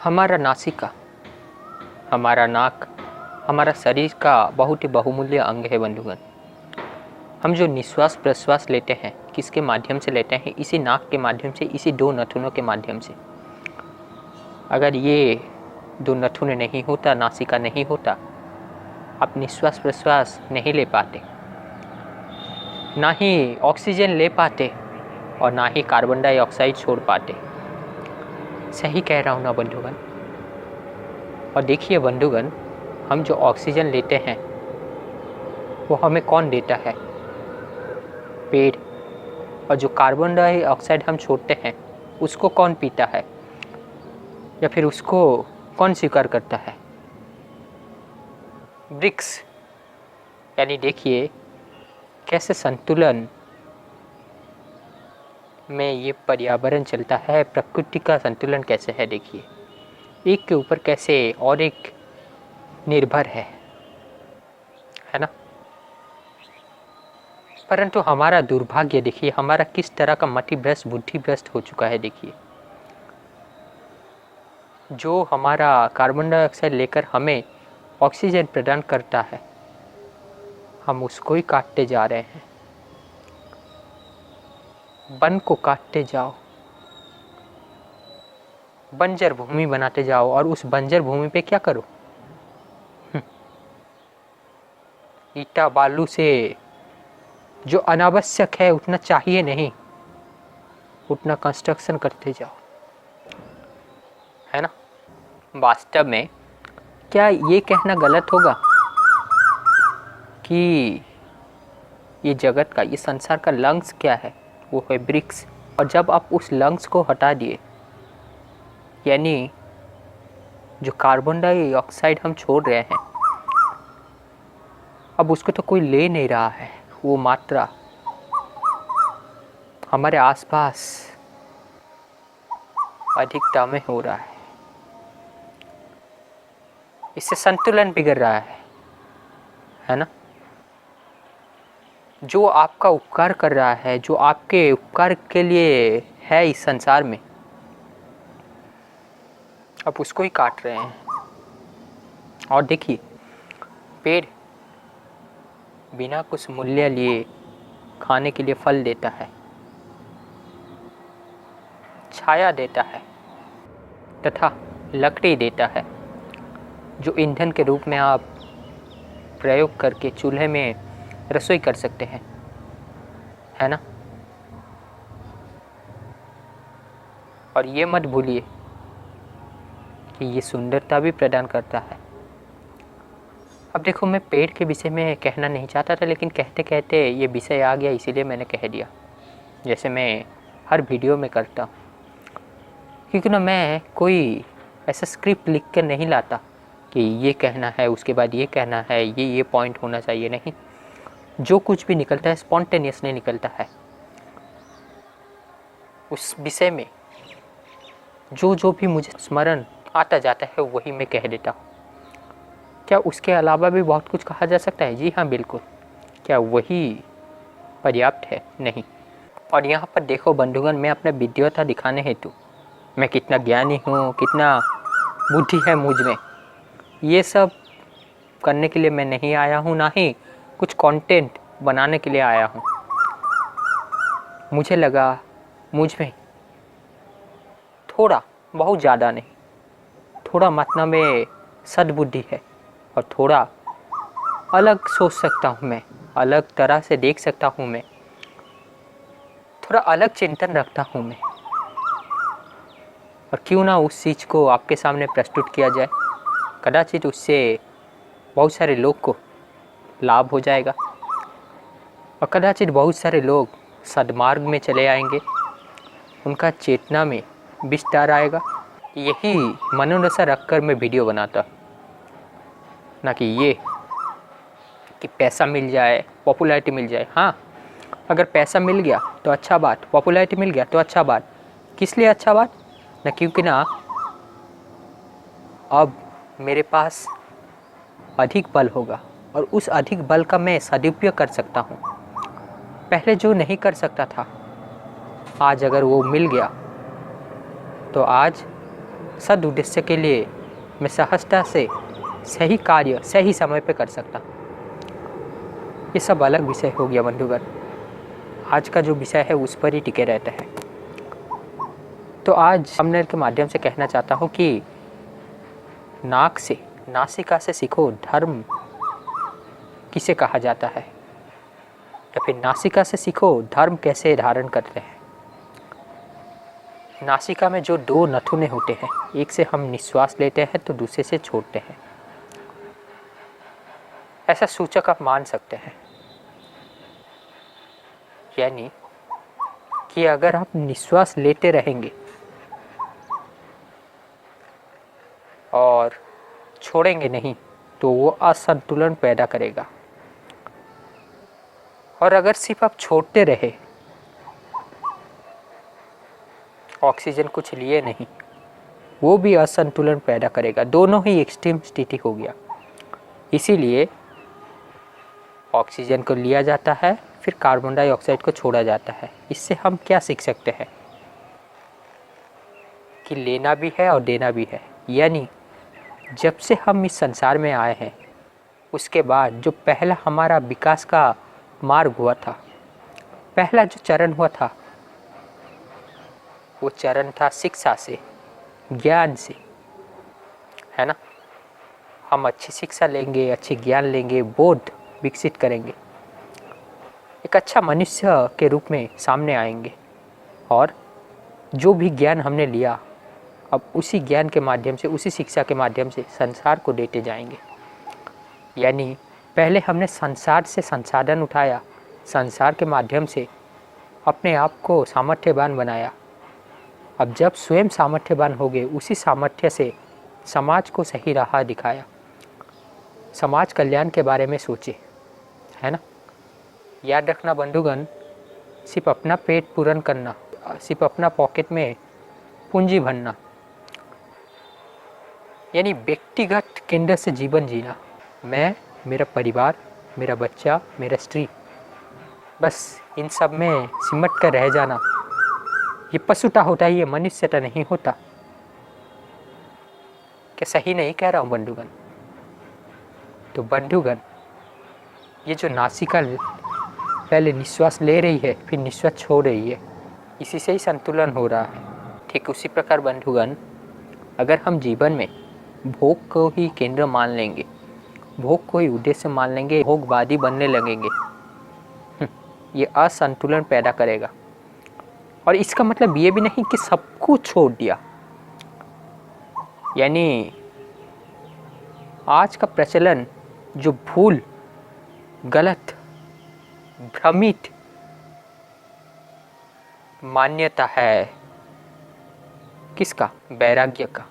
हमारा नासिका, हमारा नाक, हमारा शरीर का बहुत ही बहुमूल्य अंग है बंधुगण। हम जो निश्वास प्रश्वास लेते हैं किसके माध्यम से लेते हैं? इसी नाक के माध्यम से, इसी दो नथुनों के माध्यम से। अगर ये दो नथुन नहीं होता, नासिका नहीं होता, आप निश्वास प्रश्वास नहीं ले पाते, ना ही ऑक्सीजन ले पाते और ना ही कार्बन डाइऑक्साइड छोड़ पाते। सही कह रहा हूँ ना बंधुगण? और देखिए बंधुगण, हम जो ऑक्सीजन लेते हैं वो हमें कौन देता है? पेड़। और जो कार्बन डाइऑक्साइड हम छोड़ते हैं उसको कौन पीता है, या फिर उसको कौन स्वीकार करता है? वृक्ष। यानी देखिए कैसे संतुलन में ये पर्यावरण चलता है, प्रकृति का संतुलन कैसे है। देखिए एक के ऊपर कैसे और एक निर्भर है ना। परंतु हमारा दुर्भाग्य देखिए, हमारा किस तरह का मति भ्रष्ट, बुद्धि भ्रष्ट हो चुका है। देखिए जो हमारा कार्बन डाइऑक्साइड लेकर हमें ऑक्सीजन प्रदान करता है, हम उसको ही काटते जा रहे हैं। वन को काटते जाओ, बंजर भूमि बनाते जाओ, और उस बंजर भूमि पे क्या करो? ईटा बालू से जो अनावश्यक है, उतना चाहिए नहीं, उतना कंस्ट्रक्शन करते जाओ, है ना। वास्तव में क्या ये कहना गलत होगा कि ये जगत का, ये संसार का लंग्स क्या है? वो है वृक्ष। और जब आप उस लंग्स को हटा दिए, यानी जो कार्बन डाइऑक्साइड हम छोड़ रहे हैं, अब उसको तो कोई ले नहीं रहा है। वो मात्रा हमारे आसपास अधिकता में हो रहा है। इससे संतुलन बिगड़ रहा है ना। जो आपका उपकार कर रहा है, जो आपके उपकार के लिए है इस संसार में, आप उसको ही काट रहे हैं। और देखिए पेड़ बिना कुछ मूल्य लिए खाने के लिए फल देता है, छाया देता है तथा लकड़ी देता है, जो ईंधन के रूप में आप प्रयोग करके चूल्हे में रसोई कर सकते हैं, है ना। और ये मत भूलिए कि ये सुंदरता भी प्रदान करता है। अब देखो, मैं पेड़ के विषय में कहना नहीं चाहता था, लेकिन कहते कहते ये विषय आ गया, इसीलिए मैंने कह दिया, जैसे मैं हर वीडियो में करता हूँ। क्योंकि ना मैं कोई ऐसा स्क्रिप्ट लिख कर नहीं लाता कि ये कहना है, उसके बाद ये कहना है, ये पॉइंट होना चाहिए, नहीं। जो कुछ भी निकलता है स्पॉन्टेनियसली निकलता है। उस विषय में जो भी मुझे स्मरण आता जाता है वही मैं कह देता हूँ। क्या उसके अलावा भी बहुत कुछ कहा जा सकता है? जी हाँ, बिल्कुल। क्या वही पर्याप्त है? नहीं। और यहाँ पर देखो बंधुगण, मैं अपना विद्वता दिखाने हेतु, मैं कितना ज्ञानी हूँ, कितना बुद्धि है मुझ में, ये सब करने के लिए मैं नहीं आया हूँ, ना ही कुछ कंटेंट बनाने के लिए आया हूँ। मुझे लगा मुझ में थोड़ा, बहुत ज़्यादा नहीं, थोड़ा मात्रा में सद्बुद्धि है, और थोड़ा अलग सोच सकता हूँ मैं, अलग तरह से देख सकता हूँ मैं, थोड़ा अलग चिंतन रखता हूँ मैं। और क्यों ना उस चीज़ को आपके सामने प्रस्तुत किया जाए, कदाचित उससे बहुत सारे लोग को लाभ हो जाएगा, और कदाचित बहुत सारे लोग सद्मार्ग में चले आएंगे, उनका चेतना में विस्तार आएगा। यही मनोदशा रखकर मैं वीडियो बनाता, ना कि ये कि पैसा मिल जाए, पॉपुलैरिटी मिल जाए। हाँ, अगर पैसा मिल गया तो अच्छा बात, पॉपुलैरिटी मिल गया तो अच्छा बात। किस लिए अच्छा बात? ना क्योंकि ना अब मेरे पास अधिक बल होगा, और उस अधिक बल का मैं सदुपयोग कर सकता हूँ। पहले जो नहीं कर सकता था, आज अगर वो मिल गया तो आज सदुद्देश्य के लिए मैं सहजता से सही कार्य सही समय पे कर सकता। ये सब अलग विषय हो गया बंधुगण। आज का जो विषय है उस पर ही टिके रहते हैं। तो आज हमने के माध्यम से कहना चाहता हूँ कि नाक से, नासिका से सीखो धर्म किसे कहा जाता है, या फिर नासिका से सीखो धर्म कैसे धारण करते हैं। नासिका में जो दो नथुने होते हैं, एक से हम निश्वास लेते हैं तो दूसरे से छोड़ते हैं, ऐसा सूचक आप मान सकते हैं। यानी कि अगर आप निश्वास लेते रहेंगे और छोड़ेंगे नहीं तो वो असंतुलन पैदा करेगा, और अगर सिर्फ आप छोड़ते रहे, ऑक्सीजन कुछ लिए नहीं, वो भी असंतुलन पैदा करेगा। दोनों ही एक्सट्रीम स्थिति हो गया। इसीलिए ऑक्सीजन को लिया जाता है, फिर कार्बन डाइऑक्साइड को छोड़ा जाता है। इससे हम क्या सीख सकते हैं कि लेना भी है और देना भी है। यानी जब से हम इस संसार में आए हैं उसके बाद जो पहला हमारा विकास का मार्ग हुआ था, पहला जो चरण हुआ था, वो चरण था शिक्षा से, ज्ञान से, है ना। हम अच्छी शिक्षा लेंगे, अच्छी ज्ञान लेंगे, बोध विकसित करेंगे, एक अच्छा मनुष्य के रूप में सामने आएंगे, और जो भी ज्ञान हमने लिया अब उसी ज्ञान के माध्यम से, उसी शिक्षा के माध्यम से संसार को देते जाएंगे। यानी पहले हमने संसार से संसाधन उठाया, संसार के माध्यम से अपने आप को सामर्थ्यवान बनाया। अब जब स्वयं सामर्थ्यवान हो गए, उसी सामर्थ्य से समाज को सही राह दिखाया, समाज कल्याण के बारे में सोचे, है ना। याद रखना बंधुगण, सिर्फ अपना पेट पूर्ण करना, सिर्फ अपना पॉकेट में पूंजी भरना, यानी व्यक्तिगत केंद्र से जीवन जीना, मैं, मेरा परिवार, मेरा बच्चा, मेरा स्त्री, बस इन सब में सिमट कर रह जाना, ये पशुता होता है, ये मनुष्यता नहीं होता। क्या सही नहीं कह रहा हूँ बंधुगण? तो बंधुगण, ये जो नासिका पहले निश्वास ले रही है फिर निश्वास छोड़ रही है, इसी से ही संतुलन हो रहा है। ठीक उसी प्रकार बंधुगण, अगर हम जीवन में भोग को ही केंद्र मान लेंगे, भोग को ही उद्देश्य मान लेंगे, भोगवादी बनने लगेंगे, ये असंतुलन पैदा करेगा। और इसका मतलब ये भी नहीं कि सब कुछ छोड़ दिया। यानी आज का प्रचलन जो भूल, गलत, भ्रमित मान्यता है, किसका? वैराग्य का,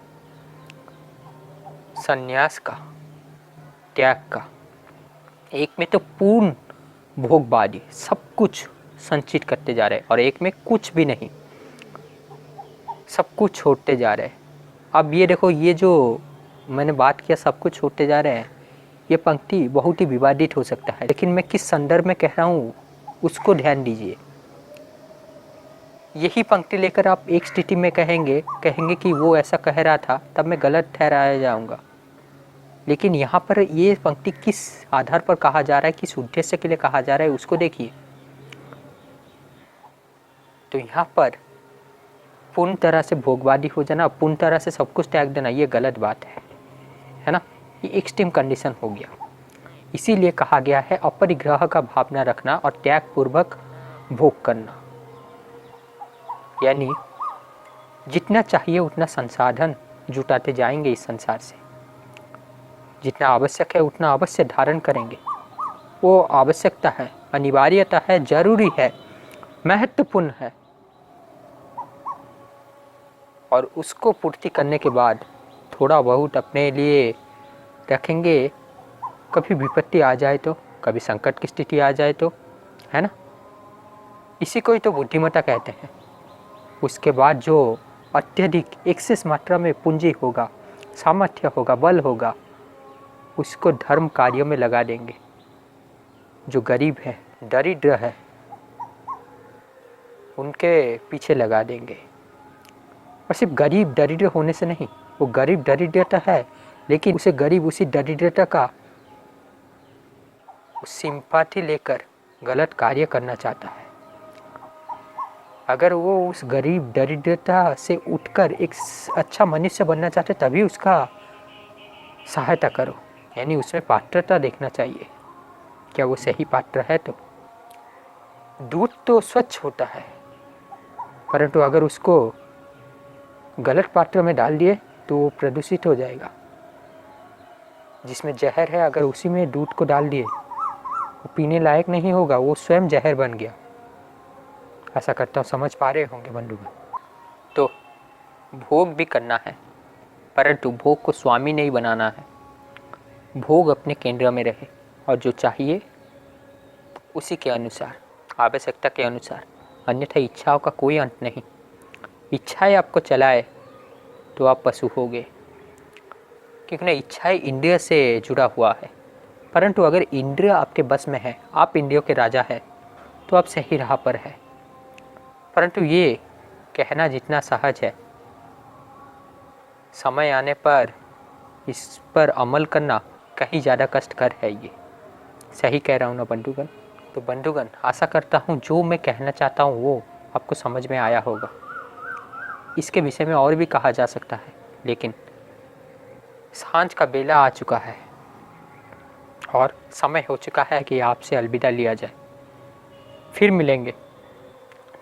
संन्यास का, त्याग का। एक में तो पूर्ण भोगवादी, सब कुछ संचित करते जा रहे हैं, और एक में कुछ भी नहीं, सब कुछ छोड़ते जा रहे हैं। अब ये देखो, ये जो मैंने बात किया सब कुछ छोड़ते जा रहे हैं, ये पंक्ति बहुत ही विवादित हो सकता है, लेकिन मैं किस संदर्भ में कह रहा हूँ उसको ध्यान दीजिए। यही पंक्ति लेकर आप एक स्थिति में कहेंगे कि वो ऐसा कह रहा था, तब मैं गलत ठहराया जाऊँगा। लेकिन यहाँ पर ये पंक्ति किस आधार पर कहा जा रहा है, किस उद्देश्य के लिए कहा जा रहा है, उसको देखिए। तो यहाँ पर पूर्ण तरह से भोगवादी हो जाना, पूर्ण तरह से सब कुछ त्याग देना, ये गलत बात है ना। ये एक्सट्रीम कंडीशन हो गया। इसीलिए कहा गया है अपरिग्रह का भावना रखना और त्याग पूर्वक भोग करना। यानी जितना चाहिए उतना संसाधन जुटाते जाएंगे इस संसार से, जितना आवश्यक है उतना अवश्य धारण करेंगे। वो आवश्यकता है, अनिवार्यता है, जरूरी है, महत्वपूर्ण है, और उसको पूर्ति करने के बाद थोड़ा बहुत अपने लिए रखेंगे। कभी विपत्ति आ जाए तो, कभी संकट की स्थिति आ जाए तो, है ना। इसी को ही तो बुद्धिमत्ता कहते हैं। उसके बाद जो अत्यधिक एक्सेस मात्रा में पूंजी होगा, सामर्थ्य होगा, बल होगा, उसको धर्म कार्यों में लगा देंगे। जो गरीब है, दरिद्र है, उनके पीछे लगा देंगे। और सिर्फ गरीब दरिद्र होने से नहीं, वो गरीब दरिद्रता है लेकिन उसे गरीब उसी दरिद्रता का सिंपैथी लेकर गलत कार्य करना चाहता है। अगर वो उस गरीब दरिद्रता से उठकर एक अच्छा मनुष्य बनना चाहता है तभी उसका सहायता करो, यानी उसमें पात्रता देखना चाहिए, क्या वो सही पात्र है। तो दूध तो स्वच्छ होता है, परंतु अगर उसको गलत पात्र में डाल दिए तो वो प्रदूषित हो जाएगा। जिसमें जहर है अगर उसी में दूध को डाल दिए वो पीने लायक नहीं होगा, वो स्वयं जहर बन गया। ऐसा करता हूँ, समझ पा रहे होंगे बंधुगण। तो भोग भी करना है, परंतु भोग को स्वामी नहीं बनाना है। भोग अपने केंद्र में रहे और जो चाहिए उसी के अनुसार, आवश्यकता के अनुसार, अन्यथा इच्छाओं का कोई अंत नहीं। इच्छाएं आपको चलाए तो आप पशु होगे, क्योंकि ना इच्छाएं इंद्रिय से जुड़ा हुआ है। परंतु अगर इंद्रिय आपके बस में है, आप इंद्रियों के राजा है, तो आप सही राह पर है। परंतु ये कहना जितना सहज है, समय आने पर इस पर अमल करना कहीं ज़्यादा कष्टकर है। ये सही कह रहा हूँ ना बंधुगण। तो बंधुगण, आशा करता हूँ जो मैं कहना चाहता हूँ वो आपको समझ में आया होगा। इसके विषय में और भी कहा जा सकता है, लेकिन सांझ का बेला आ चुका है और समय हो चुका है कि आपसे अलविदा लिया जाए। फिर मिलेंगे,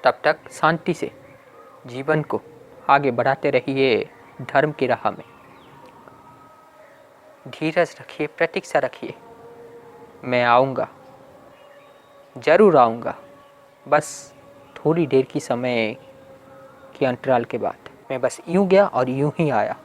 तब तक शांति से जीवन को आगे बढ़ाते रहिए धर्म की राह में। धीरज रखिए, प्रतीक्षा रखिए, मैं आऊँगा, ज़रूर आऊँगा। बस थोड़ी देर की समय के अंतराल के बाद मैं बस यूँ गया और यूँ ही आया।